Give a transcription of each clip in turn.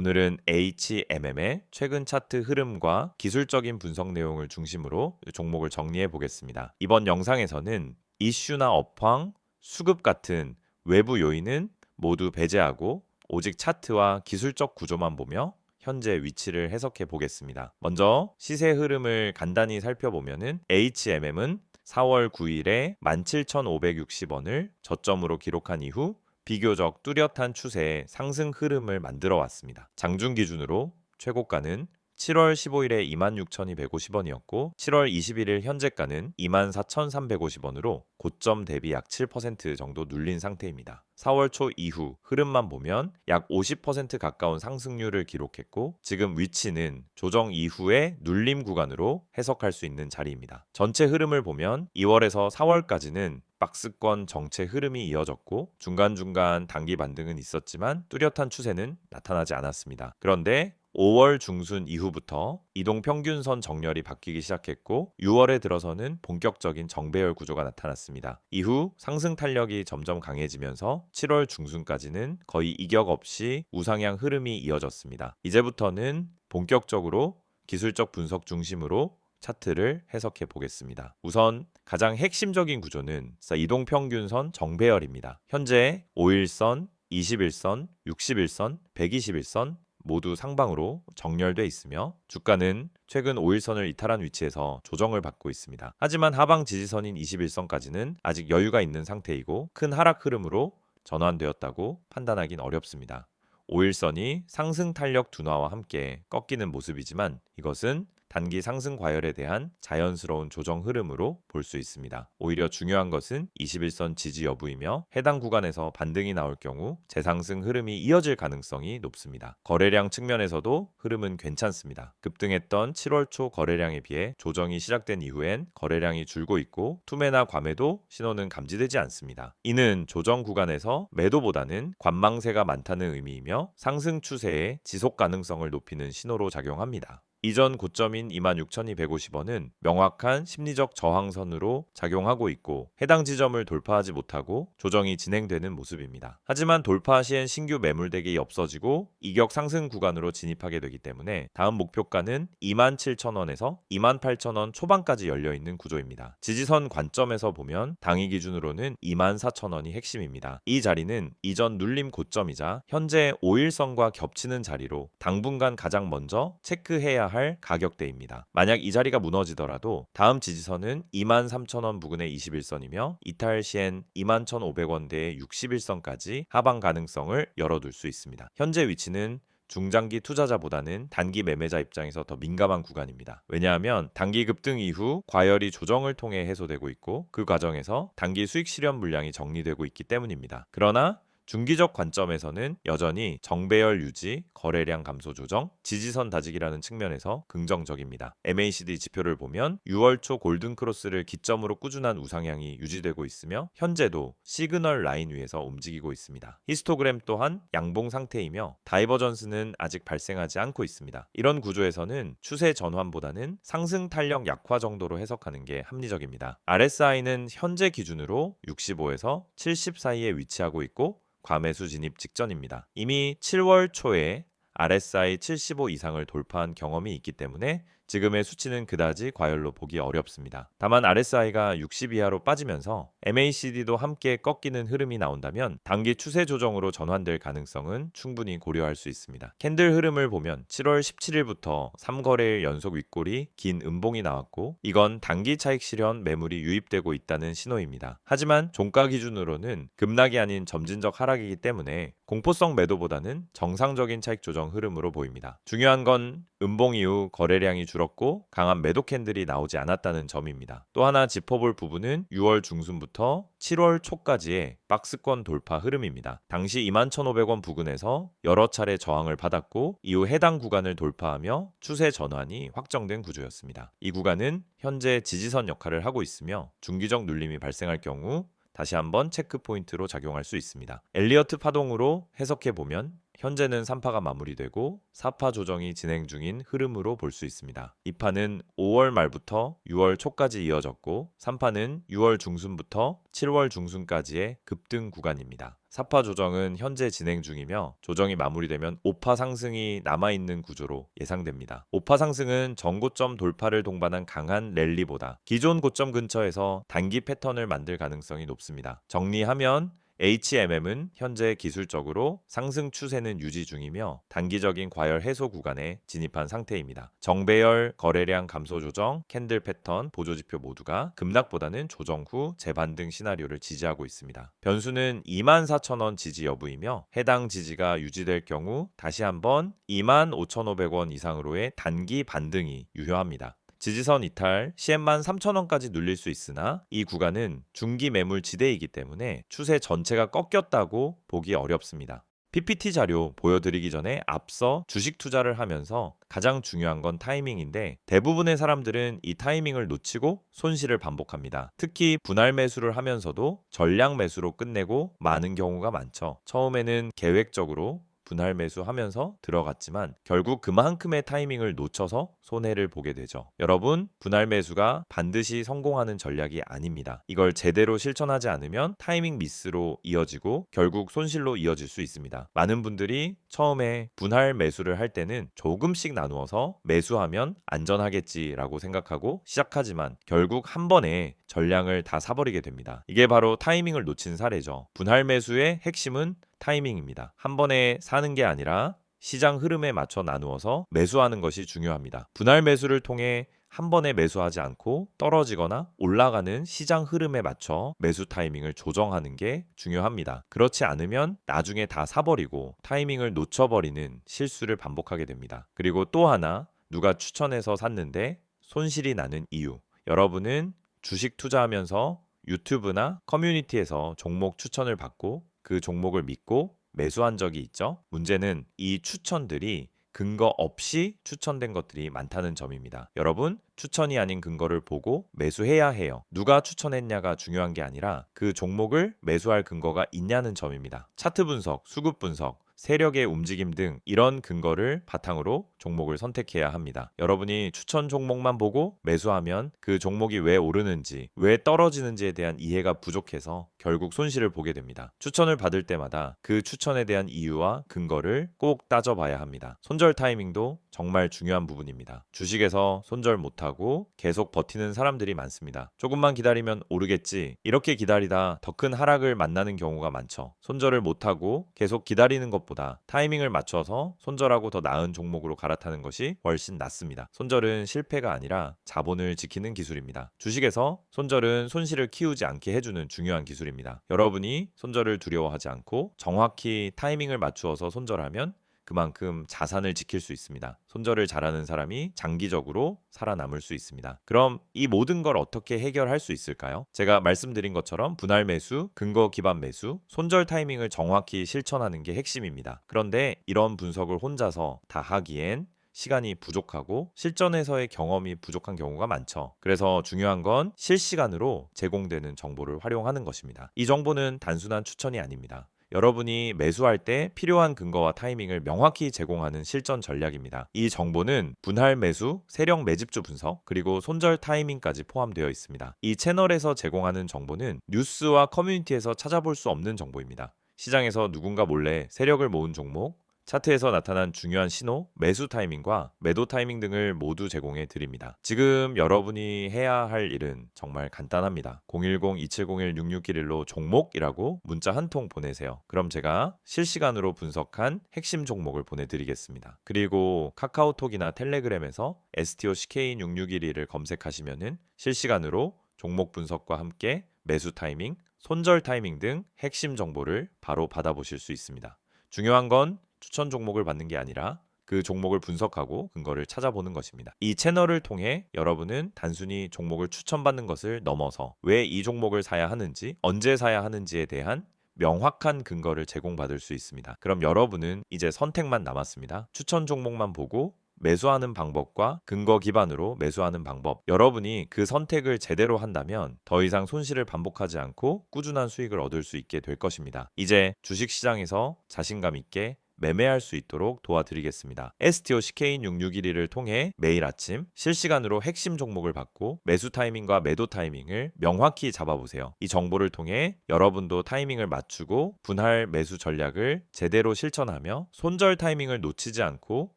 오늘은 HMM의 최근 차트 흐름과 기술적인 분석 내용을 중심으로 종목을 정리해 보겠습니다. 이번 영상에서는 이슈나 업황, 수급 같은 외부 요인은 모두 배제하고 오직 차트와 기술적 구조만 보며 현재 위치를 해석해 보겠습니다. 먼저 시세 흐름을 간단히 살펴보면은 HMM은 4월 9일에 17,560원을 저점으로 기록한 이후 비교적 뚜렷한 추세의 상승 흐름을 만들어 왔습니다. 장중 기준으로 최고가는 7월 15일에 26,250원이었고 7월 21일 현재가는 24,350원으로 고점 대비 약 7% 정도 눌린 상태입니다. 4월 초 이후 흐름만 보면 약 50% 가까운 상승률을 기록했고 지금 위치는 조정 이후의 눌림 구간으로 해석할 수 있는 자리입니다. 전체 흐름을 보면 2월에서 4월까지는 박스권 정체 흐름이 이어졌고 중간중간 단기 반등은 있었지만 뚜렷한 추세는 나타나지 않았습니다. 그런데 5월 중순 이후부터 이동평균선 정렬이 바뀌기 시작했고 6월에 들어서는 본격적인 정배열 구조가 나타났습니다. 이후 상승 탄력이 점점 강해지면서 7월 중순까지는 거의 이격 없이 우상향 흐름이 이어졌습니다. 이제부터는 본격적으로 기술적 분석 중심으로 차트를 해석해 보겠습니다. 우선 가장 핵심적인 구조는 이동평균선 정배열입니다. 현재 5일선, 21선, 61선, 121선 모두 상방으로 정렬돼 있으며 주가는 최근 5일선을 이탈한 위치에서 조정을 받고 있습니다. 하지만 하방 지지선인 21선까지는 아직 여유가 있는 상태이고 큰 하락 흐름으로 전환되었다고 판단하긴 어렵습니다. 5일선이 상승 탄력 둔화와 함께 꺾이는 모습이지만 이것은 단기 상승 과열에 대한 자연스러운 조정 흐름으로 볼 수 있습니다. 오히려 중요한 것은 21선 지지 여부이며 해당 구간에서 반등이 나올 경우 재상승 흐름이 이어질 가능성이 높습니다. 거래량 측면에서도 흐름은 괜찮습니다. 급등했던 7월 초 거래량에 비해 조정이 시작된 이후엔 거래량이 줄고 있고 투매나 과매도 신호는 감지되지 않습니다. 이는 조정 구간에서 매도보다는 관망세가 많다는 의미이며 상승 추세의 지속 가능성을 높이는 신호로 작용합니다. 이전 고점인 26,250원은 명확한 심리적 저항선으로 작용하고 있고 해당 지점을 돌파하지 못하고 조정이 진행되는 모습입니다. 하지만 돌파 시엔 신규 매물대기 없어지고 이격 상승 구간으로 진입하게 되기 때문에 다음 목표가는 27,000원에서 28,000원 초반까지 열려있는 구조입니다. 지지선 관점에서 보면 당일 기준으로는 24,000원이 핵심입니다. 이 자리는 이전 눌림 고점이자 현재 5일선과 겹치는 자리로 당분간 가장 먼저 체크해야 할 가격대입니다. 만약 이 자리가 무너지더라도 다음 지지선은 23,000원 부근의 21선이며 이탈 시엔 21,500원대의 61선까지 하방 가능성을 열어둘 수 있습니다. 현재 위치는 중장기 투자자보다는 단기 매매자 입장에서 더 민감한 구간입니다. 왜냐하면 단기 급등 이후 과열이 조정을 통해 해소되고 있고 그 과정에서 단기 수익 실현 물량이 정리되고 있기 때문입니다. 그러나 중기적 관점에서는 여전히 정배열 유지, 거래량 감소 조정, 지지선 다지기라는 측면에서 긍정적입니다. MACD 지표를 보면 6월 초 골든크로스를 기점으로 꾸준한 우상향이 유지되고 있으며 현재도 시그널 라인 위에서 움직이고 있습니다. 히스토그램 또한 양봉 상태이며 다이버전스는 아직 발생하지 않고 있습니다. 이런 구조에서는 추세 전환보다는 상승 탄력 약화 정도로 해석하는 게 합리적입니다. RSI는 현재 기준으로 65에서 70 사이에 위치하고 있고 과매수 진입 직전입니다. 이미 7월 초에 RSI 75 이상을 돌파한 경험이 있기 때문에 지금의 수치는 그다지 과열로 보기 어렵습니다. 다만 RSI가 60 이하로 빠지면서 MACD도 함께 꺾이는 흐름이 나온다면 단기 추세 조정으로 전환될 가능성은 충분히 고려할 수 있습니다. 캔들 흐름을 보면 7월 17일부터 3거래일 연속 윗골이 긴 음봉이 나왔고 이건 단기 차익 실현 매물이 유입되고 있다는 신호입니다. 하지만 종가 기준으로는 급락이 아닌 점진적 하락이기 때문에 공포성 매도보다는 정상적인 차익 조정 흐름으로 보입니다. 중요한 건 음봉 이후 거래량이 줄었고 강한 매도 캔들이 나오지 않았다는 점입니다. 또 하나 짚어볼 부분은 6월 중순부터 7월 초까지의 박스권 돌파 흐름입니다. 당시 21,500원 부근에서 여러 차례 저항을 받았고 이후 해당 구간을 돌파하며 추세 전환이 확정된 구조였습니다. 이 구간은 현재 지지선 역할을 하고 있으며 중기적 눌림이 발생할 경우 다시 한번 체크 포인트로 작용할 수 있습니다. 엘리어트 파동으로 해석해 보면 현재는 3파가 마무리되고 4파 조정이 진행 중인 흐름으로 볼 수 있습니다. 2파는 5월 말부터 6월 초까지 이어졌고 3파는 6월 중순부터 7월 중순까지의 급등 구간입니다. 4파 조정은 현재 진행 중이며 조정이 마무리되면 5파 상승이 남아있는 구조로 예상됩니다. 5파 상승은 전고점 돌파를 동반한 강한 랠리보다 기존 고점 근처에서 단기 패턴을 만들 가능성이 높습니다. 정리하면 HMM은 현재 기술적으로 상승 추세는 유지 중이며 단기적인 과열 해소 구간에 진입한 상태입니다. 정배열, 거래량 감소 조정, 캔들 패턴, 보조지표 모두가 급락보다는 조정 후 재반등 시나리오를 지지하고 있습니다. 변수는 24,000원 지지 여부이며 해당 지지가 유지될 경우 다시 한번 25,500원 이상으로의 단기 반등이 유효합니다. 지지선 이탈 시엔만 3,000원까지 눌릴 수 있으나 이 구간은 중기 매물 지대이기 때문에 추세 전체가 꺾였다고 보기 어렵습니다. PPT 자료 보여드리기 전에 앞서 주식 투자를 하면서 가장 중요한 건 타이밍인데 대부분의 사람들은 이 타이밍을 놓치고 손실을 반복합니다. 특히 분할 매수를 하면서도 전량 매수로 끝내고 마는 경우가 많죠. 처음에는 계획적으로 분할 매수하면서 들어갔지만 결국 그만큼의 타이밍을 놓쳐서 손해를 보게 되죠. 여러분, 분할 매수가 반드시 성공하는 전략이 아닙니다. 이걸 제대로 실천하지 않으면 타이밍 미스로 이어지고 결국 손실로 이어질 수 있습니다. 많은 분들이 처음에 분할 매수를 할 때는 조금씩 나누어서 매수하면 안전하겠지라고 생각하고 시작하지만 결국 한 번에 전량을 다 사버리게 됩니다. 이게 바로 타이밍을 놓친 사례죠. 분할 매수의 핵심은 타이밍입니다. 한 번에 사는 게 아니라 시장 흐름에 맞춰 나누어서 매수하는 것이 중요합니다. 분할 매수를 통해 한 번에 매수하지 않고 떨어지거나 올라가는 시장 흐름에 맞춰 매수 타이밍을 조정하는 게 중요합니다. 그렇지 않으면 나중에 다 사버리고 타이밍을 놓쳐버리는 실수를 반복하게 됩니다. 그리고 또 하나, 누가 추천해서 샀는데 손실이 나는 이유. 여러분은 주식 투자하면서 유튜브나 커뮤니티에서 종목 추천을 받고 그 종목을 믿고 매수한 적이 있죠. 문제는 이 추천들이 근거 없이 추천된 것들이 많다는 점입니다. 여러분, 추천이 아닌 근거를 보고 매수해야 해요. 누가 추천했냐가 중요한 게 아니라 그 종목을 매수할 근거가 있냐는 점입니다. 차트 분석, 수급 분석, 세력의 움직임 등 이런 근거를 바탕으로 종목을 선택해야 합니다. 여러분이 추천 종목만 보고 매수하면 그 종목이 왜 오르는지, 왜 떨어지는지에 대한 이해가 부족해서 결국 손실을 보게 됩니다. 추천을 받을 때마다 그 추천에 대한 이유와 근거를 꼭 따져봐야 합니다. 손절 타이밍도 정말 중요한 부분입니다. 주식에서 손절 못하고 계속 버티는 사람들이 많습니다. 조금만 기다리면 오르겠지. 이렇게 기다리다 더 큰 하락을 만나는 경우가 많죠. 손절을 못하고 계속 기다리는 것보다 타이밍을 맞춰서 손절하고 더 나은 종목으로 갈아타는 것이 훨씬 낫습니다. 손절은 실패가 아니라 자본을 지키는 기술입니다. 주식에서 손절은 손실을 키우지 않게 해주는 중요한 기술입니다. 여러분이 손절을 두려워하지 않고 정확히 타이밍을 맞추어서 손절하면 그만큼 자산을 지킬 수 있습니다. 손절을 잘하는 사람이 장기적으로 살아남을 수 있습니다. 그럼 이 모든 걸 어떻게 해결할 수 있을까요? 제가 말씀드린 것처럼 분할 매수, 근거 기반 매수, 손절 타이밍을 정확히 실천하는 게 핵심입니다. 그런데 이런 분석을 혼자서 다 하기엔 시간이 부족하고 실전에서의 경험이 부족한 경우가 많죠. 그래서 중요한 건 실시간으로 제공되는 정보를 활용하는 것입니다. 이 정보는 단순한 추천이 아닙니다. 여러분이 매수할 때 필요한 근거와 타이밍을 명확히 제공하는 실전 전략입니다. 이 정보는 분할 매수, 세력 매집주 분석, 그리고 손절 타이밍까지 포함되어 있습니다. 이 채널에서 제공하는 정보는 뉴스와 커뮤니티에서 찾아볼 수 없는 정보입니다. 시장에서 누군가 몰래 세력을 모은 종목, 차트에서 나타난 중요한 신호, 매수 타이밍과 매도 타이밍 등을 모두 제공해 드립니다. 지금 여러분이 해야 할 일은 정말 간단합니다. 010-2701-6611로 종목이라고 문자 한 통 보내세요. 그럼 제가 실시간으로 분석한 핵심 종목을 보내드리겠습니다. 그리고 카카오톡이나 텔레그램에서 STOCK6611을 검색하시면은 실시간으로 종목 분석과 함께 매수 타이밍, 손절 타이밍 등 핵심 정보를 바로 받아보실 수 있습니다. 중요한 건 추천 종목을 받는 게 아니라 그 종목을 분석하고 근거를 찾아보는 것입니다. 이 채널을 통해 여러분은 단순히 종목을 추천받는 것을 넘어서 왜 이 종목을 사야 하는지, 언제 사야 하는지에 대한 명확한 근거를 제공받을 수 있습니다. 그럼 여러분은 이제 선택만 남았습니다. 추천 종목만 보고 매수하는 방법과 근거 기반으로 매수하는 방법. 여러분이 그 선택을 제대로 한다면 더 이상 손실을 반복하지 않고 꾸준한 수익을 얻을 수 있게 될 것입니다. 이제 주식시장에서 자신감 있게 매매할 수 있도록 도와드리겠습니다. STOCK6611을 통해 매일 아침 실시간으로 핵심 종목을 받고 매수 타이밍과 매도 타이밍을 명확히 잡아보세요. 이 정보를 통해 여러분도 타이밍을 맞추고 분할 매수 전략을 제대로 실천하며 손절 타이밍을 놓치지 않고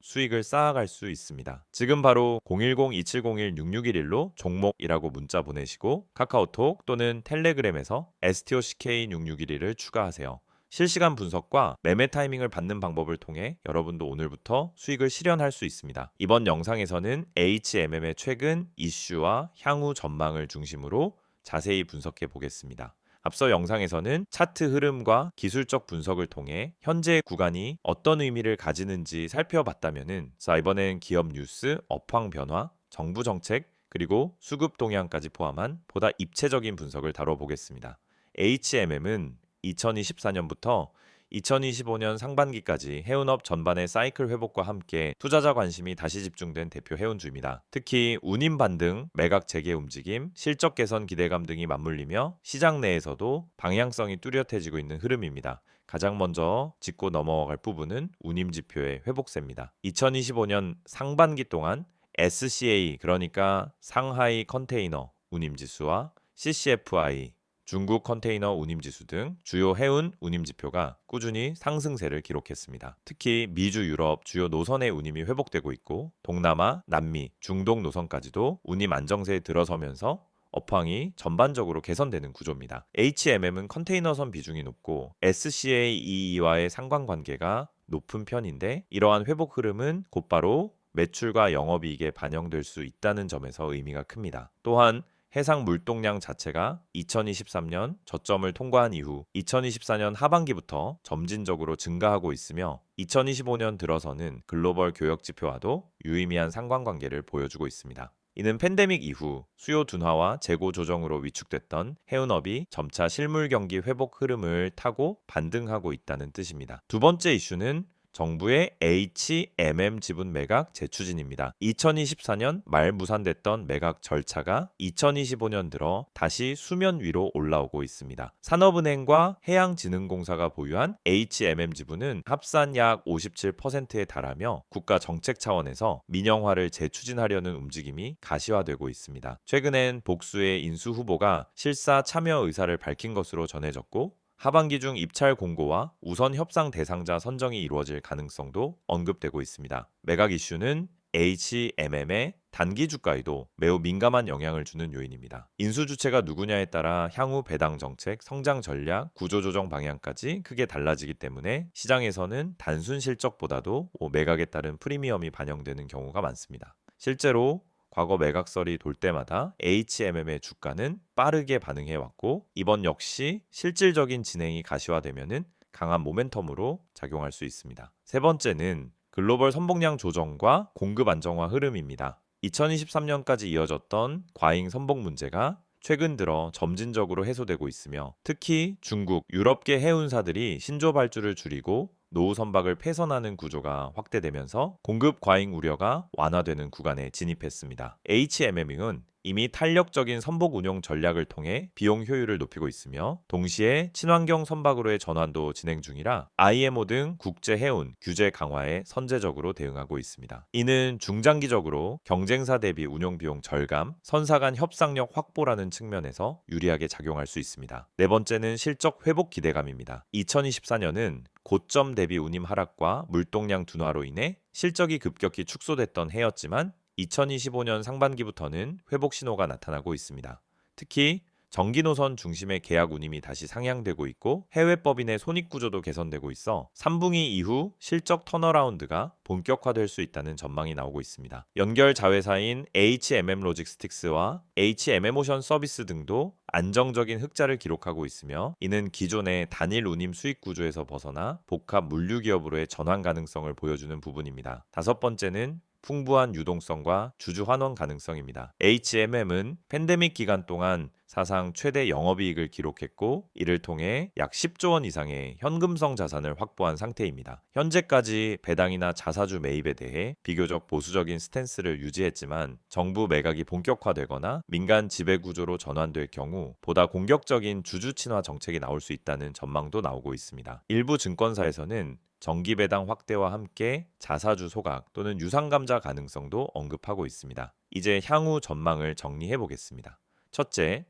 수익을 쌓아갈 수 있습니다. 지금 바로 010-2701-6611로 종목이라고 문자 보내시고 카카오톡 또는 텔레그램에서 STOCK6611을 추가하세요. 실시간 분석과 매매 타이밍을 받는 방법을 통해 여러분도 오늘부터 수익을 실현할 수 있습니다. 이번 영상에서는 HMM의 최근 이슈와 향후 전망을 중심으로 자세히 분석해 보겠습니다. 앞서 영상에서는 차트 흐름과 기술적 분석을 통해 현재 구간이 어떤 의미를 가지는지 살펴봤다면은 이번엔 기업 뉴스, 업황 변화, 정부 정책, 그리고 수급 동향까지 포함한 보다 입체적인 분석을 다뤄보겠습니다. HMM은 2024년부터 2025년 상반기까지 해운업 전반의 사이클 회복과 함께 투자자 관심이 다시 집중된 대표 해운주입니다. 특히 운임 반등, 매각 재개 움직임, 실적 개선 기대감 등이 맞물리며 시장 내에서도 방향성이 뚜렷해지고 있는 흐름입니다. 가장 먼저 짚고 넘어갈 부분은 운임 지표의 회복세입니다. 2025년 상반기 동안 SCA 그러니까 상하이 컨테이너 운임지수와 CCFI 중국 컨테이너 운임지수 등 주요 해운 운임지표가 꾸준히 상승세를 기록했습니다. 특히 미주 유럽 주요 노선의 운임이 회복되고 있고 동남아, 남미, 중동 노선까지도 운임 안정세에 들어서면서 업황이 전반적으로 개선되는 구조입니다. HMM은 컨테이너선 비중이 높고 SCAE와의 상관관계가 높은 편인데 이러한 회복 흐름은 곧바로 매출과 영업이익에 반영될 수 있다는 점에서 의미가 큽니다. 또한 해상 물동량 자체가 2023년 저점을 통과한 이후 2024년 하반기부터 점진적으로 증가하고 있으며 2025년 들어서는 글로벌 교역 지표와도 유의미한 상관관계를 보여주고 있습니다. 이는 팬데믹 이후 수요 둔화와 재고 조정으로 위축됐던 해운업이 점차 실물 경기 회복 흐름을 타고 반등하고 있다는 뜻입니다. 두 번째 이슈는 정부의 HMM 지분 매각 재추진입니다. 2024년 말 무산됐던 매각 절차가 2025년 들어 다시 수면 위로 올라오고 있습니다. 산업은행과 해양진흥공사가 보유한 HMM 지분은 합산 약 57%에 달하며 국가 정책 차원에서 민영화를 재추진하려는 움직임이 가시화되고 있습니다. 최근엔 복수의 인수 후보가 실사 참여 의사를 밝힌 것으로 전해졌고 하반기 중 입찰 공고와 우선 협상 대상자 선정이 이루어질 가능성도 언급되고 있습니다. 매각 이슈는 HMM의 단기 주가에도 매우 민감한 영향을 주는 요인입니다. 인수 주체가 누구냐에 따라 향후 배당 정책, 성장 전략, 구조 조정 방향까지 크게 달라지기 때문에 시장에서는 단순 실적보다도 매각에 따른 프리미엄이 반영되는 경우가 많습니다. 실제로 과거 매각설이 돌 때마다 HMM의 주가는 빠르게 반응해왔고 이번 역시 실질적인 진행이 가시화되면은 강한 모멘텀으로 작용할 수 있습니다. 세 번째는 글로벌 선봉량 조정과 공급 안정화 흐름입니다. 2023년까지 이어졌던 과잉 선봉 문제가 최근 들어 점진적으로 해소되고 있으며 특히 중국, 유럽계 해운사들이 신조 발주를 줄이고 노후 선박을 폐선하는 구조가 확대되면서 공급 과잉 우려가 완화되는 구간에 진입했습니다. HMM은 이미 탄력적인 선복 운용 전략을 통해 비용 효율을 높이고 있으며 동시에 친환경 선박으로의 전환도 진행 중이라 IMO 등 국제 해운 규제 강화에 선제적으로 대응하고 있습니다. 이는 중장기적으로 경쟁사 대비 운용 비용 절감, 선사 간 협상력 확보라는 측면에서 유리하게 작용할 수 있습니다. 네 번째는 실적 회복 기대감입니다. 2024년은 고점 대비 운임 하락과 물동량 둔화로 인해 실적이 급격히 축소됐던 해였지만 2025년 상반기부터는 회복 신호가 나타나고 있습니다. 특히 정기 노선 중심의 계약 운임이 다시 상향되고 있고 해외 법인의 손익 구조도 개선되고 있어 3분기 이후 실적 턴어라운드가 본격화될 수 있다는 전망이 나오고 있습니다. 연결 자회사인 HMM 로지스틱스와 HMM오션 서비스 등도 안정적인 흑자를 기록하고 있으며 이는 기존의 단일 운임 수익 구조에서 벗어나 복합 물류 기업으로의 전환 가능성을 보여주는 부분입니다. 다섯 번째는 풍부한 유동성과 주주 환원 가능성입니다. HMM은 팬데믹 기간 동안 사상 최대 영업이익을 기록했고 이를 통해 약 10조 원 이상의 현금성 자산을 확보한 상태입니다. 현재까지 배당이나 자사주 매입에 대해 비교적 보수적인 스탠스를 유지했지만 정부 매각이 본격화되거나 민간 지배구조로 전환될 경우 보다 공격적인 주주 친화 정책이 나올 수 있다는 전망도 나오고 있습니다. 일부 증권사에서는 정기 배당 확대와 함께 자사주 소각 또는 유상감자 가능성도 언급하고 있습니다. 이제 향후 전망을 정리해 보겠습니다. 첫째,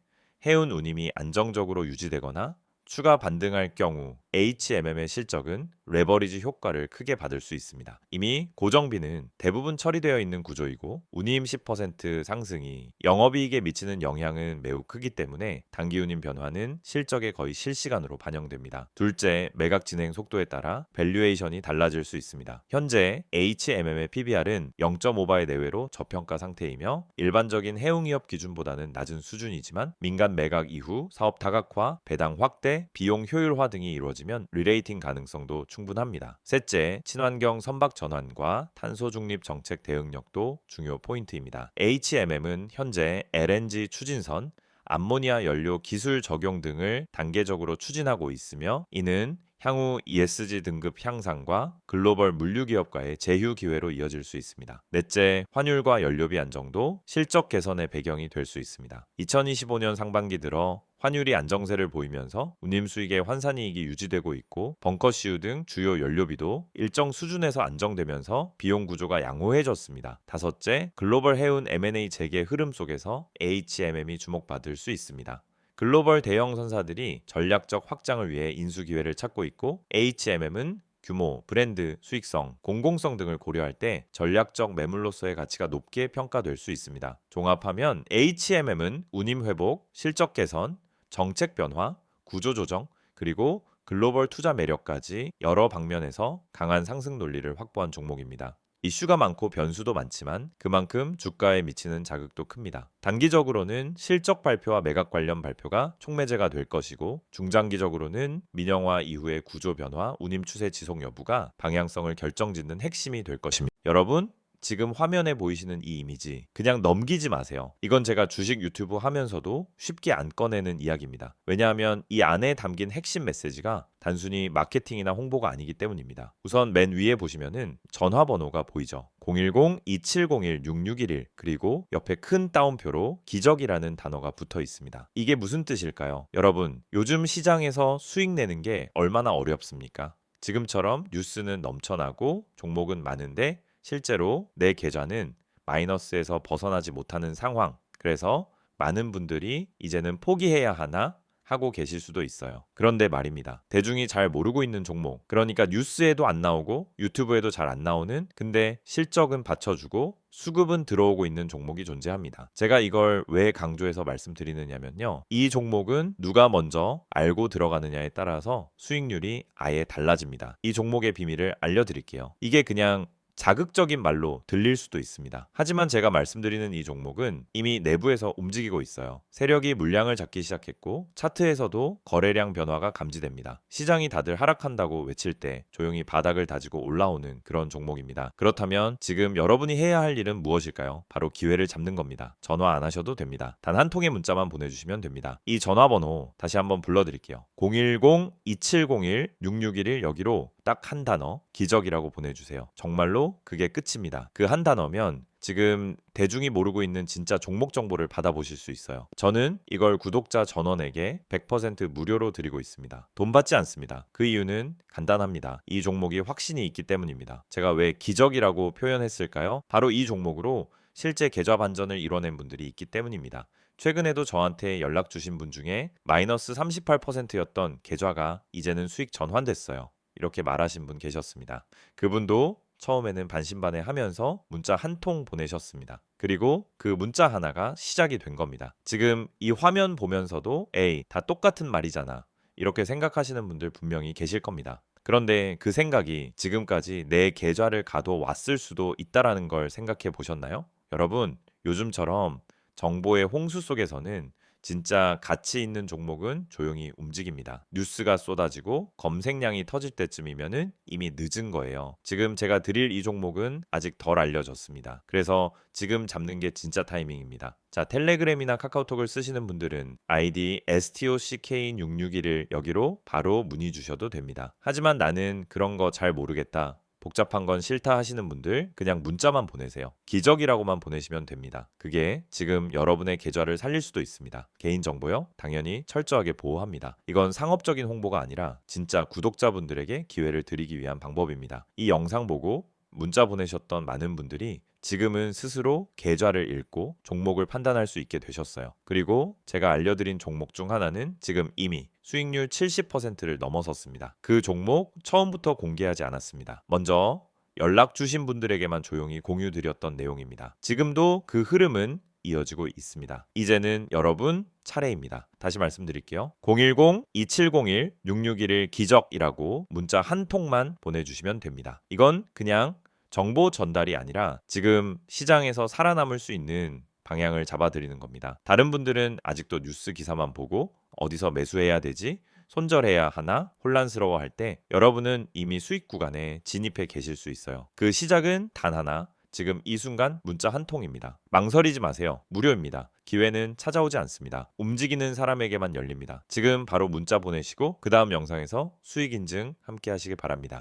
해운 운임이 안정적으로 유지되거나 추가 반등할 경우 HMM의 실적은 레버리지 효과를 크게 받을 수 있습니다. 이미 고정비는 대부분 처리되어 있는 구조이고 운임 10% 상승이 영업이익에 미치는 영향은 매우 크기 때문에 단기 운임 변화는 실적에 거의 실시간으로 반영됩니다. 둘째, 매각 진행 속도에 따라 밸류에이션이 달라질 수 있습니다. 현재 HMM의 PBR은 0.5배 내외로 저평가 상태이며 일반적인 해운기업 기준보다는 낮은 수준이지만 민간 매각 이후 사업 다각화, 배당 확대, 비용 효율화 등이 이루어지면 리레이팅 가능성도 충분합니다. 셋째, 친환경 선박 전환과 탄소 중립 정책 대응력도 중요 포인트입니다. HMM은 현재 LNG 추진선, 암모니아 연료 기술 적용 등을 단계적으로 추진하고 있으며 이는 향후 ESG 등급 향상과 글로벌 물류 기업과의 제휴 기회로 이어질 수 있습니다. 넷째, 환율과 연료비 안정도 실적 개선의 배경이 될 수 있습니다. 2025년 상반기 들어 환율이 안정세를 보이면서 운임 수익의 환산이익이 유지되고 있고 벙커시유 등 주요 연료비도 일정 수준에서 안정되면서 비용 구조가 양호해졌습니다. 다섯째, 글로벌 해운 M&A 재개 흐름 속에서 HMM이 주목받을 수 있습니다. 글로벌 대형 선사들이 전략적 확장을 위해 인수 기회를 찾고 있고 HMM은 규모, 브랜드, 수익성, 공공성 등을 고려할 때 전략적 매물로서의 가치가 높게 평가될 수 있습니다. 종합하면 HMM은 운임 회복, 실적 개선, 정책 변화, 구조 조정, 그리고 글로벌 투자 매력까지 여러 방면에서 강한 상승 논리를 확보한 종목입니다. 이슈가 많고 변수도 많지만 그만큼 주가에 미치는 자극도 큽니다. 단기적으로는 실적 발표와 매각 관련 발표가 촉매제가 될 것이고 중장기적으로는 민영화 이후의 구조 변화, 운임 추세 지속 여부가 방향성을 결정짓는 핵심이 될 것입니다. 여러분, 지금 화면에 보이시는 이 이미지 그냥 넘기지 마세요. 이건 제가 주식 유튜브 하면서도 쉽게 안 꺼내는 이야기입니다. 왜냐하면 이 안에 담긴 핵심 메시지가 단순히 마케팅이나 홍보가 아니기 때문입니다. 우선 맨 위에 보시면은 전화번호가 보이죠. 010-2701-6611 그리고 옆에 큰 따옴표로 기적이라는 단어가 붙어 있습니다. 이게 무슨 뜻일까요? 여러분, 요즘 시장에서 수익 내는 게 얼마나 어렵습니까? 지금처럼 뉴스는 넘쳐나고 종목은 많은데 실제로 내 계좌는 마이너스에서 벗어나지 못하는 상황. 그래서 많은 분들이 이제는 포기해야 하나 하고 계실 수도 있어요. 그런데 말입니다. 대중이 잘 모르고 있는 종목. 그러니까 뉴스에도 안 나오고 유튜브에도 잘 안 나오는 근데 실적은 받쳐주고 수급은 들어오고 있는 종목이 존재합니다. 제가 이걸 왜 강조해서 말씀드리느냐면요. 이 종목은 누가 먼저 알고 들어가느냐에 따라서 수익률이 아예 달라집니다. 이 종목의 비밀을 알려드릴게요. 이게 그냥 자극적인 말로 들릴 수도 있습니다. 하지만 제가 말씀드리는 이 종목은 이미 내부에서 움직이고 있어요. 세력이 물량을 잡기 시작했고 차트에서도 거래량 변화가 감지됩니다. 시장이 다들 하락한다고 외칠 때 조용히 바닥을 다지고 올라오는 그런 종목입니다. 그렇다면 지금 여러분이 해야 할 일은 무엇일까요? 바로 기회를 잡는 겁니다. 전화 안 하셔도 됩니다. 단 한 통의 문자만 보내주시면 됩니다. 이 전화번호 다시 한번 불러드릴게요. 010-2701-6611 여기로 딱 한 단어 기적이라고 보내주세요. 정말로 그게 끝입니다. 그 한 단어면 지금 대중이 모르고 있는 진짜 종목 정보를 받아보실 수 있어요. 저는 이걸 구독자 전원에게 100% 무료로 드리고 있습니다. 돈 받지 않습니다. 그 이유는 간단합니다. 이 종목이 확신이 있기 때문입니다. 제가 왜 기적이라고 표현했을까요? 바로 이 종목으로 실제 계좌 반전을 이뤄낸 분들이 있기 때문입니다. 최근에도 저한테 연락 주신 분 중에 마이너스 38%였던 계좌가 이제는 수익 전환됐어요. 이렇게 말하신 분 계셨습니다. 그분도 처음에는 반신반의하면서 문자 한 통 보내셨습니다. 그리고 그 문자 하나가 시작이 된 겁니다. 지금 이 화면 보면서도 에이, 다 똑같은 말이잖아. 이렇게 생각하시는 분들 분명히 계실 겁니다. 그런데 그 생각이 지금까지 내 계좌를 가둬왔을 수도 있다라는 걸 생각해 보셨나요? 여러분, 요즘처럼 정보의 홍수 속에서는 진짜 가치 있는 종목은 조용히 움직입니다. 뉴스가 쏟아지고 검색량이 터질 때쯤이면은 이미 늦은 거예요. 지금 제가 드릴 이 종목은 아직 덜 알려졌습니다. 그래서 지금 잡는 게 진짜 타이밍입니다. 자, 텔레그램이나 카카오톡을 쓰시는 분들은 아이디 STOCK661을 여기로 바로 문의 주셔도 됩니다. 하지만 나는 그런 거 잘 모르겠다. 복잡한 건 싫다 하시는 분들 그냥 문자만 보내세요. 기적이라고만 보내시면 됩니다. 그게 지금 여러분의 계좌를 살릴 수도 있습니다. 개인정보요? 당연히 철저하게 보호합니다. 이건 상업적인 홍보가 아니라 진짜 구독자분들에게 기회를 드리기 위한 방법입니다. 이 영상 보고 문자 보내셨던 많은 분들이 지금은 스스로 계좌를 읽고 종목을 판단할 수 있게 되셨어요. 그리고 제가 알려드린 종목 중 하나는 지금 이미 수익률 70%를 넘어섰습니다. 그 종목 처음부터 공개하지 않았습니다. 먼저 연락 주신 분들에게만 조용히 공유드렸던 내용입니다. 지금도 그 흐름은 이어지고 있습니다. 이제는 여러분 차례입니다. 다시 말씀드릴게요. 010-2701-6611 기적이라고 문자 한 통만 보내주시면 됩니다. 이건 그냥 정보 전달이 아니라 지금 시장에서 살아남을 수 있는 방향을 잡아드리는 겁니다. 다른 분들은 아직도 뉴스 기사만 보고 어디서 매수해야 되지? 손절해야 하나? 혼란스러워할 때 여러분은 이미 수익 구간에 진입해 계실 수 있어요. 그 시작은 단 하나. 지금 이 순간 문자 한 통입니다. 망설이지 마세요. 무료입니다. 기회는 찾아오지 않습니다. 움직이는 사람에게만 열립니다. 지금 바로 문자 보내시고 그 다음 영상에서 수익 인증 함께 하시길 바랍니다.